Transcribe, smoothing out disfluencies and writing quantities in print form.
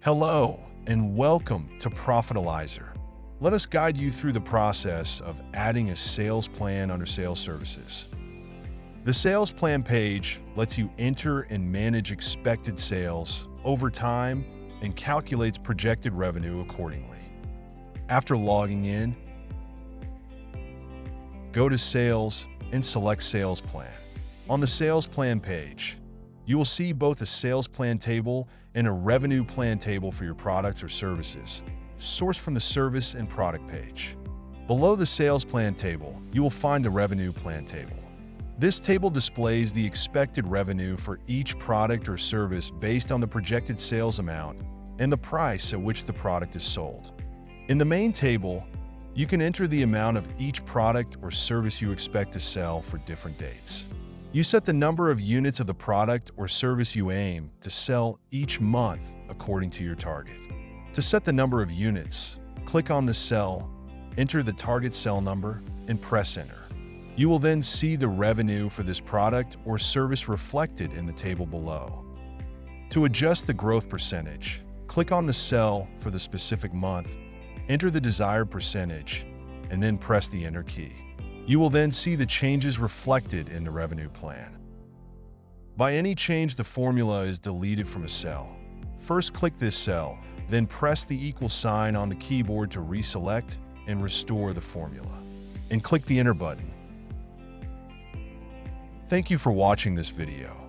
Hello, and welcome to Profitolizer. Let us guide you through the process of adding a sales plan under Sales Services. The Sales Plan page lets you enter and manage expected sales over time and calculates projected revenue accordingly. After logging in, go to Sales and select Sales Plan. On the Sales Plan page, you will see both a Sales Plan table and a Revenue Plan table for your products or services, sourced from the Service and Product page. Below the Sales Plan table, you will find the Revenue Plan table. This table displays the expected revenue for each product or service based on the projected sales amount and the price at which the product is sold. In the main table, you can enter the amount of each product or service you expect to sell for different dates. You set the number of units of the product or service you aim to sell each month according to your target. To set the number of units, click on the cell, enter the target cell number, and press enter. You will then see the revenue for this product or service reflected in the table below. To adjust the growth percentage, click on the cell for the specific month, enter the desired percentage, and then press the enter key. You will then see the changes reflected in the revenue plan. By any change, the formula is deleted from a cell. First, click this cell, then press the equal sign on the keyboard to reselect and restore the formula, and click the enter button. Thank you for watching this video.